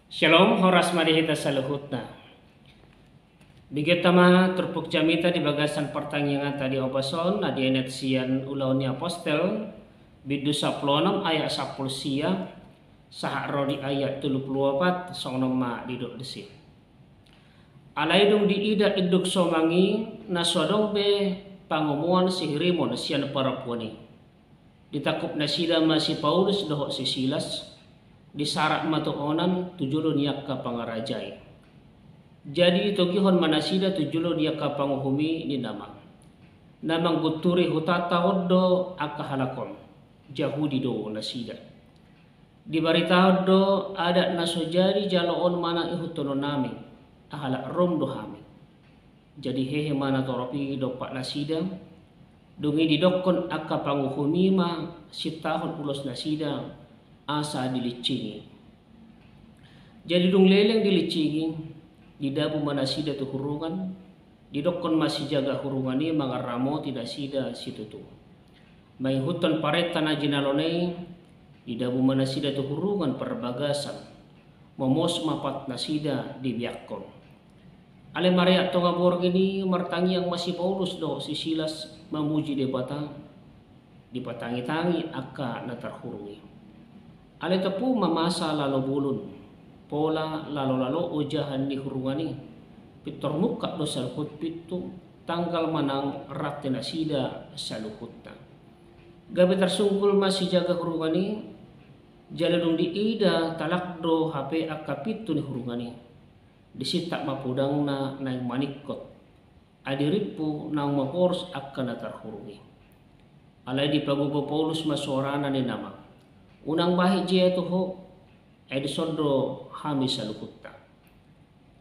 Shalom, horas marihita saluhutna. Bigetama terpuk jamita di bagasan pertanyaan tadi obason na dienet sian ulauni apostel bidu 16 ayat 10 sia sahak rodi ayat 34 songnom ma diduk desi. Alaidung di ida iduk somangi na sodong be pangomuan sihirimo na sian para puani. Ditakup na sida masih Paulus dohok si Silas disarak matuonan tujulo niyak ka pangarajay. Jadi togihon manasida tujulo niyak ka panguhumi ni namang guturi hutata oddo akahalakon Jahudi do nasida. Di barita oddo ada nasojadi jaloon mana ihutono nami ahalak rom do hami. Jadi hehe mana toropi do pak nasida dungi didokon akka panguhumi ma sitahon ulos nasida asa dilicingi. Jadi dung leleng dilicingi di dabu manasida tu hurungan didokon masih jaga hurungan ini mangaramo tidak sida situ tu. Mai hutan pareta na jinalone di dabu manasida tu hurungan perbagasan momos mapat nasida di biakon. Ale maria tonga borgini martangi yang masih Paulus do si Silas memuji debata di patangi-tangi akka natarhurungi. Ale tepu mamasa lalo bulun pola lalo ujahan di hurungani pitor muka do salhut pitu tanggal manang rakte nasida saluhutna. Gabe tersungkul masih jaga hurungani jaladung di ida talak do HP akka pitu ni hurungani disitak mapudang na naing manikot adiripu nang mahors akka natarhurungi. Alai di pagugo Paulus masorana ni nama unang bahi jia tuho edisondo hami salukutta.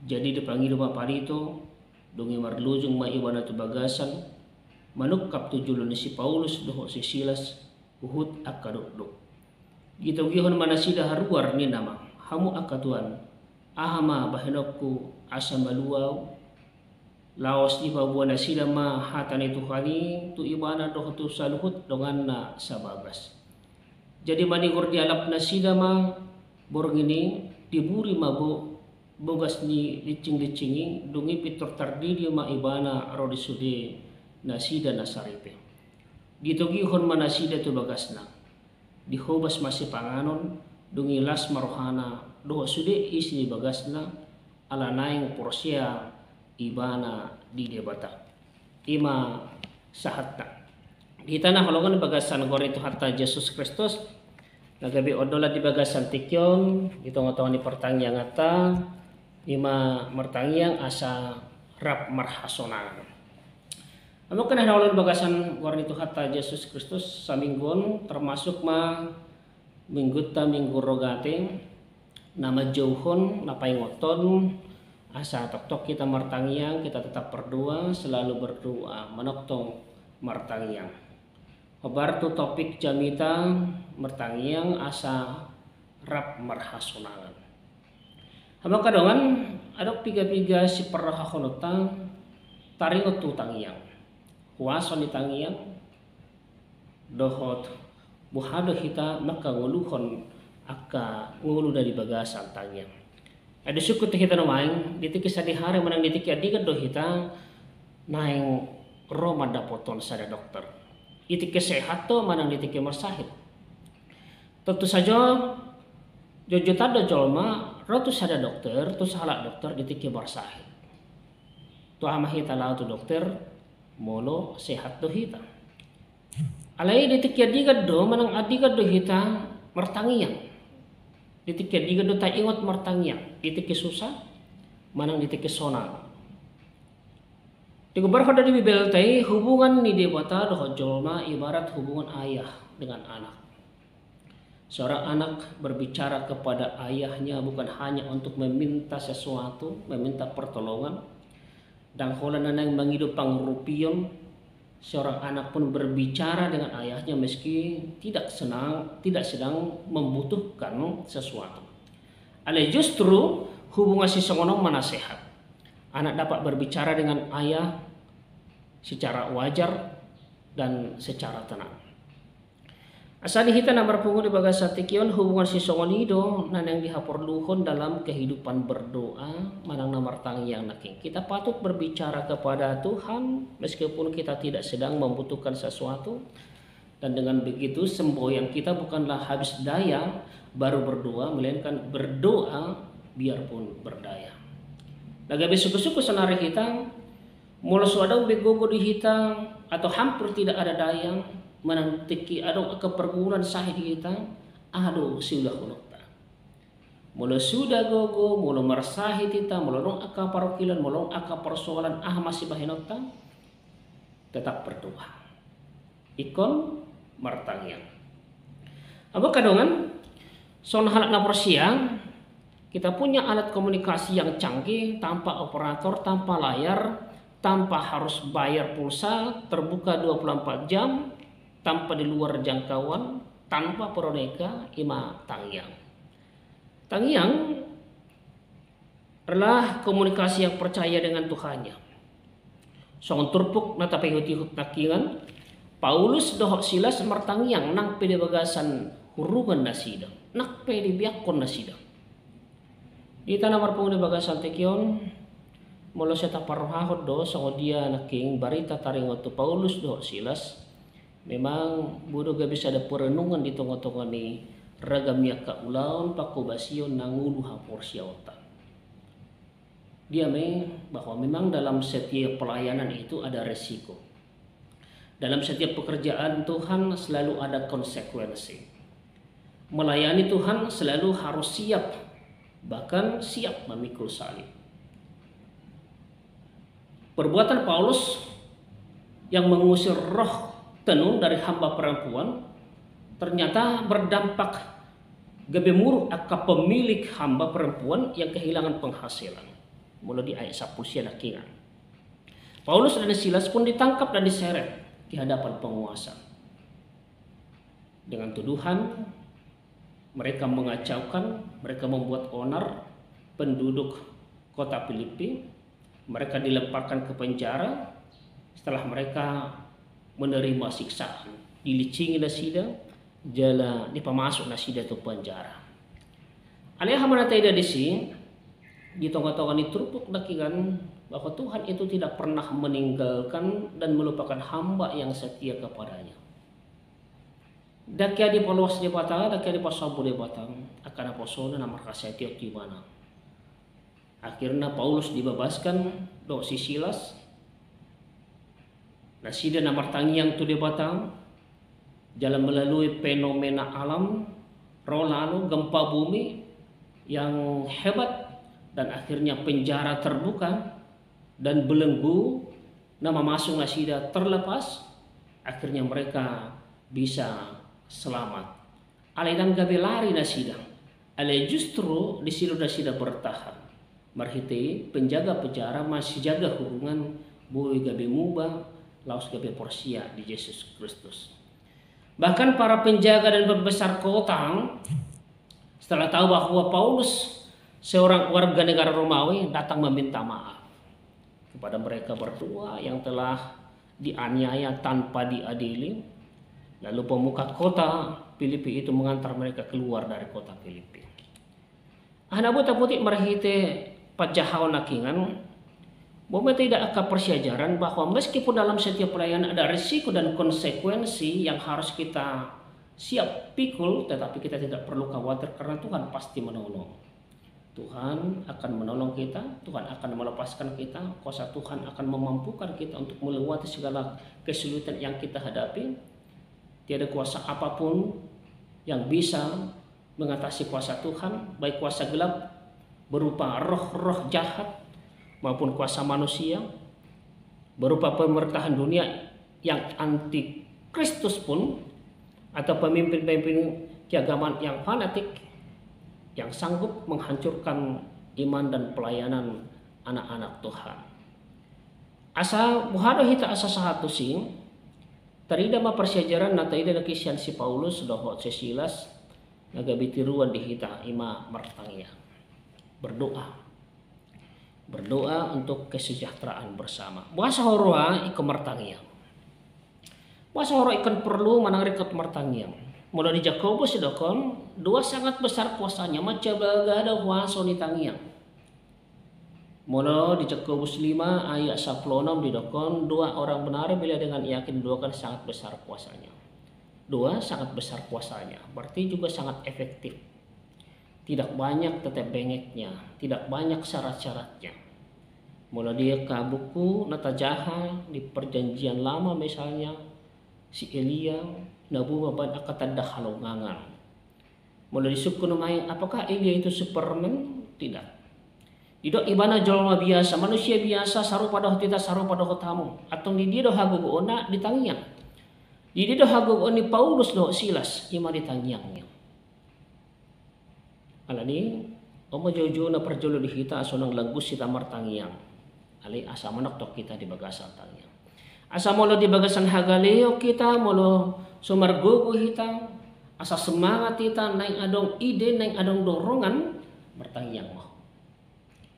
Jadi dipanggil paparito dungi marlujung ma iwana tu bagasan manukap tujulun si Paulus doho si Silas uhut akaduk. Gitu gihon manasida haruar ni nama hamu akatuan ahama bahinokku asa maluau laos di babuan nasida ma hatani tuhani tu ibana doho tu saluhut dongan na sababas. Jadi manigur dialap nasida ma borong ini diburi mabo bogas ni licing-licingi dungi pitor tardidi ma ibana rodi sude nasida nasaripe. Ditugihon manasida tu bagasna dihobas masih panganon dungi las marohana doa sude isi bagasna ala naing porsia ibana di debata ima sahatta di tanah holongan bagasan gorito hatta Yesus Kristus nagabi odola di bagasan tikyon itong ni pertanyaan ata ima mertangyang asa rap marhasonan. Amo kana holongan bagasan gorito hatta Yesus Kristus saminggon termasuk ma mingguta minggu rogate nama jauhon napai ngoton asa tok kita martangyang kita tetap berdoa selalu berdoa menoktong martangyang. Kabar tu topik jamita mertangyang asa rap marhasonalan. Hama kadongan adok piga-piga si perahahonota taringot tu tangyang. Huason di tangyang dohot buhado hita maka nguluhon akka ngulu dari bagasan tangyang. Ada syukur kita namaing ditiki sadihari menang ditiki adiga do hita naing roma dapoton sada dokter. Itike sehat to manang ditike marsahit. Tentu saja jojo tada jolma rotu sada dokter tu salah dokter ditike marsahit. Tu ama hita lau tu dokter molo sehat do hita. Alai ditike adiga do manang adiga do hita martangiang. Ditike adiga do ta ingot martangiang. Ditike susah manang ditike sonal. Digubar dari Bibel teh hubungan ni debata doh jolma ibarat hubungan ayah dengan anak. Seorang anak berbicara kepada ayahnya bukan hanya untuk meminta sesuatu, meminta pertolongan. Dan kalau nanang mangido pangrupion, seorang anak pun berbicara dengan ayahnya meski tidak sedang membutuhkan sesuatu. Ale justru hubungan si songonong manasehat. Anak dapat berbicara dengan ayah secara wajar dan secara tenang. Asa dihita na marpungo di bagas sa tikyon hubungan si songonido na nang dihaporluhon dalam kehidupan berdoa manang namartang yang naking. Kita patut berbicara kepada Tuhan meskipun kita tidak sedang membutuhkan sesuatu. Dan dengan begitu semboyan kita bukanlah habis daya baru berdoa, melainkan berdoa biarpun berdaya. Nagabi suku-suku senari kita, mula suadaw begogo di hita atau hampir tidak ada daya, menantiki adong keperguruan sahih di kita, ado sudah kunokta. Mula sudah gogo, mula marsahi kita, mula nong aka parokilan, mula nong aka persoalan masih bahinokta, tetap berdoa. Ikon martangyang. Apa kadongan? Son halak na persiang, kita punya alat komunikasi yang canggih, tanpa operator, tanpa layar, tanpa harus bayar pulsa, terbuka 24 jam, tanpa di luar jangkauan, tanpa peroneka, ima tangyang. Tangyang adalah komunikasi yang percaya dengan Tuhannya. Songon turpuk na tapayuti-hut nakingan, Paulus dohok Silas martangyang nang pede bagasan hurungan na sidang, nak pede biakon na sidang. Di tanah marpung di bagasan tekyon, mula siya taparohahod do sa dia naking barita taringot to Paulus dohok Silas. Memang budo ga bisa ada perenungan di tengah-tengah ni ragamnya kaulaon pakubasyon nangulu hapor siawatan. Dia bahwa memang dalam setiap pelayanan itu ada resiko. Dalam setiap pekerjaan Tuhan selalu ada konsekuensi. Melayani Tuhan selalu harus siap, bahkan siap memikul salib. Perbuatan Paulus yang mengusir roh tenun dari hamba perempuan ternyata berdampak gebemuruk akan pemilik hamba perempuan yang kehilangan penghasilan. Mulai di ayat 10 nakingan. Paulus dan Silas pun ditangkap dan diseret di hadapan penguasa. Dengan tuduhan mereka mengacaukan, mereka membuat onar penduduk kota Filipi. Mereka dilemparkan ke penjara setelah mereka menerima siksaan, dilicingi na sida, jala dipamasok na sida to penjara. Alih hamana tayo disi, di tengah-tengah ni turpuk nakingan bahwa Tuhan itu tidak pernah meninggalkan dan melupakan hamba yang setia kepadanya. Dakia di paluas di batang, dakia di pasabu di batang, akan aposona na markasya tiok di mana. Akhirnya Paulus dibebaskan do si Silas. Nasida na martangyang tu di batang, jalan melalui fenomena alam, roh lalu gempa bumi yang hebat, dan akhirnya penjara terbuka dan belenggu, nama masuk nasida terlepas, akhirnya mereka bisa selamat. Alai dan gabe lari nasida, alai justru di situ nasida bertahan. Marhite penjaga penjara masih jaga hubungan boy gabe mubah laos gabe porsia di Yesus Kristus. Bahkan para penjaga dan pembesar kota setelah tahu bahwa Paulus seorang warga negara Romawi datang meminta maaf kepada mereka berdua yang telah dianiaya tanpa diadili. Lalu pemuka kota Filipi itu mengantar mereka keluar dari kota Filipi. Hanabu taputi marhite pajahaw nakingan, bahwa tidak akan persiajaran bahwa meskipun dalam setiap pelayanan ada risiko dan konsekuensi yang harus kita siap pikul, tetapi kita tidak perlu khawatir karena Tuhan pasti menolong. Tuhan akan menolong kita, Tuhan akan melepaskan kita, kuasa Tuhan akan memampukan kita untuk melewati segala kesulitan yang kita hadapi. Tiada kuasa apapun yang bisa mengatasi kuasa Tuhan, baik kuasa gelap berupa roh-roh jahat maupun kuasa manusia berupa pemerintahan dunia yang anti Kristus pun, atau pemimpin-pemimpin keagamaan yang fanatik yang sanggup menghancurkan iman dan pelayanan anak-anak Tuhan. Asa buhado hita asa sahatu sing tarida ma persiajaran na taida na kisyan si Paulus doho si Silas nagabitiruan di hita ima martangya. Berdoa untuk kesejahteraan bersama. Bahasa horoa iko martangyang. Bahasa horoa ikan perlu manang rikot martangyang. Mulai di Jakobus dokon dua sangat besar kuasanya macam bagada kuasa ni tangiang. Mulai di Jakobus 5 ayat 16 didokon dua orang benar bila dengan yakin dua kan sangat besar kuasanya. Dua sangat besar kuasanya, berarti juga sangat efektif. Tidak banyak tetap bengeknya, tidak banyak syarat-syaratnya. Mulai dia ke buku Natajaha di perjanjian lama misalnya, si Elia, Nabu Baban akatanda halongangan. Mulai disukun main, apakah Elia itu Superman? Tidak. Tidak ibana jalma biasa, manusia biasa saru pada hotita saru pada hotamu. Atau di dia doh hagu ona ditangiang. Di dia doh hagu oni Paulus doh Silas ima ditangiangnya. Alani, omo jojo na perjolo di hita asonang lagus sita martangiang. Ali asa manok tok kita di bagasan tangiang. Asa molo di bagasan hagaleo kita molo sumargogo hita. Asa semangat kita naing adong ide naing adong dorongan bertangiang mo.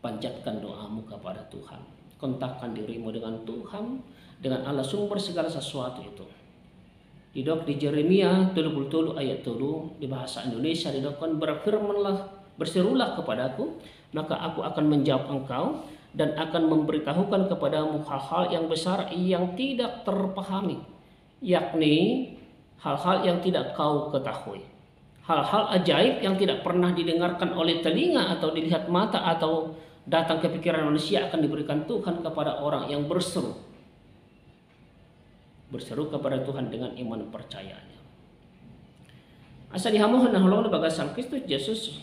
Panjatkan doamu kepada Tuhan. Kontakkan dirimu dengan Tuhan, dengan Allah sumber segala sesuatu itu. Didok di Jeremia 30 ayat 3 di bahasa Indonesia didokkan berfirmanlah, berserulah kepadaku, maka aku akan menjawab engkau dan akan memberitahukan kepadamu hal-hal yang besar yang tidak terpahami, yakni hal-hal yang tidak kau ketahui. Hal-hal ajaib yang tidak pernah didengarkan oleh telinga atau dilihat mata atau datang ke pikiran manusia akan diberikan Tuhan kepada orang yang berseru kepada Tuhan dengan iman percayanya. Asa dihamuhan na hulong na bagasan Kristus Yesus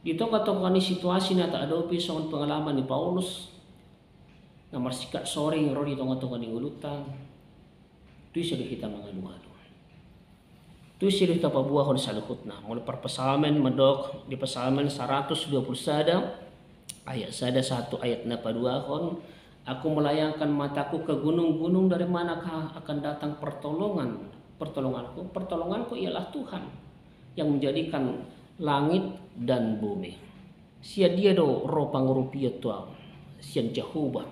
di tongkat-tongkat ni situasi na taadopi sa pengalaman ni Paulus na marsikat soring ro di tongkat-tongkat ni ulutan. Itu sila kita manganu-anu. Itu sila kita pabuahon sa lukot na. Mula parpasamen madok di pasamen 120 sada ayat 1 ayat na paduahon. Aku melayangkan mataku ke gunung-gunung, dari manakah akan datang pertolonganku? Pertolonganku ialah Tuhan yang menjadikan langit dan bumi. Sia dia do ro pangurupia tuang sian Jehovah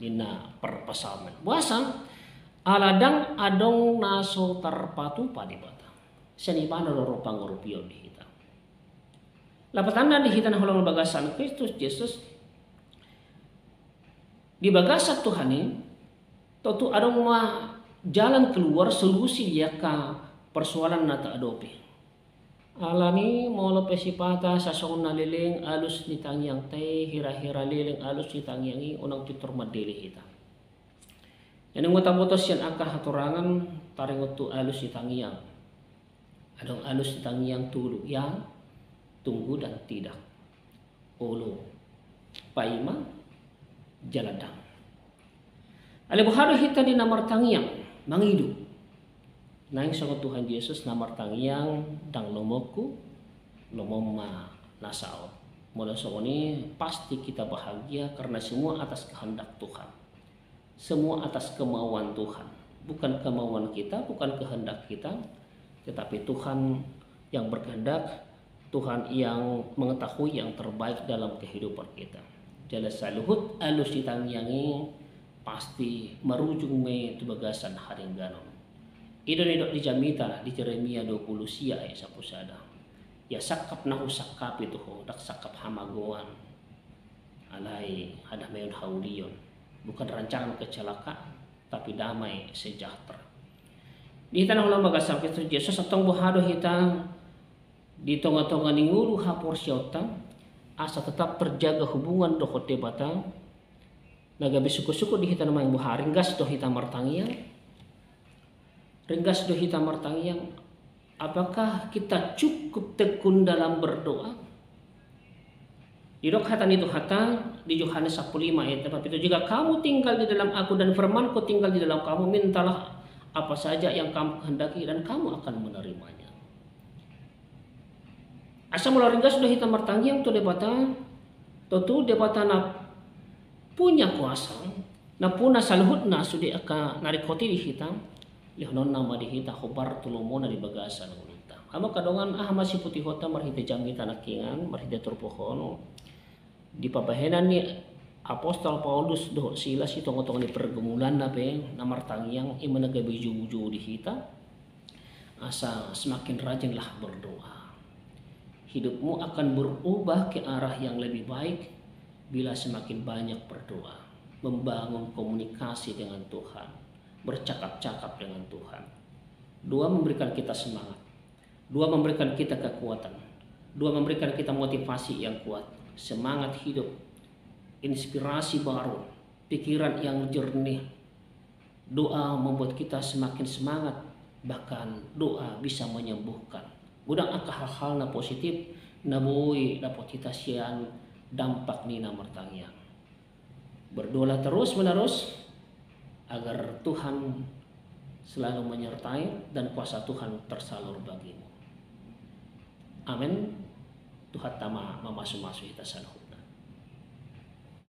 dina perpasaman. Buasan aladang adong naso tarpatu padibata. Sian ibana do ro pangurupia di kita. Lapatanda di kita na hulong bagasan Kristus Yesus di bagasat Tuhan ini, tentu ada jalan keluar solusi dia ke persoalan nata adopi. Alani molo pesipata sasong naliling alus ni tangyang teh hira-hira liling alus ni tangyangi unang pitur madili kita. Yang ngutang-utos yan angka haturangan taringutu alus ni tangyang. Adong alus ni tangyang tulu yang tunggu dan tidak. Ulu paima jaladang. Alibuhado hita di namar tangiang mangidu. Naing sangat Tuhan Yesus namar tangiang dang lomoku lomoma nasao. Mula ini pasti kita bahagia karena semua atas kehendak Tuhan. Semua atas kemauan Tuhan. Bukan kemauan kita, bukan kehendak kita, tetapi Tuhan yang berkehendak, Tuhan yang mengetahui yang terbaik dalam kehidupan kita. Jala saluhut alus ditangyangi pasti marujung me tu bagasan haringganon. Idon di jamita di Jeremia 20 sia ayat 10 sada. Ya sakap nahu sakap itu ho dak sakap hamagoan. Alai ada meyon haulion. Bukan rancangan kecelakaan tapi damai sejahtera. Di tanah ulang bagasan Kristus Yesus atong buhado hita di tonga-tonga ningulu hapor syauta. Asa tetap terjaga hubungan dohote batang nagabi suku-suku di hita namang buha ringgas do hita martangiang apakah kita cukup tekun dalam berdoa? Di hatan itu hata di Yohanes 15 ayat 4 itu, jika kamu tinggal di dalam aku dan firmanku tinggal di dalam kamu, mintalah apa saja yang kamu kehendaki dan kamu akan menerimanya. Asa mula ringgas sudah hitam martangiang tu debata na punya kuasa na puna saluhut na sudi aka narikoti di hitam lihnon nama di hita khobar tulumona di bagasan ulita. Ama kadongan masih putih hota marhita jamita nakingan marhita turpohon di pabahenan ni Apostol Paulus doh Silas itu ngotong di pergumulan na pe na martangiang imanagay buju di hita. Asal semakin rajinlah berdoa. Hidupmu akan berubah ke arah yang lebih baik bila semakin banyak berdoa, membangun komunikasi dengan Tuhan, bercakap-cakap dengan Tuhan. Dua, memberikan kita semangat. Dua, memberikan kita kekuatan. Dua, memberikan kita motivasi yang kuat, semangat hidup, inspirasi baru, pikiran yang jernih. Doa membuat kita semakin semangat, bahkan doa bisa menyembuhkan. Gudang angka hal-hal na positif na buhay dapat kita siyan dampak ni na martangyang. Berdoa terus menerus agar Tuhan selalu menyertai dan kuasa Tuhan tersalur bagimu. Amin. Tuhan tama mamasu-masu kita saluh.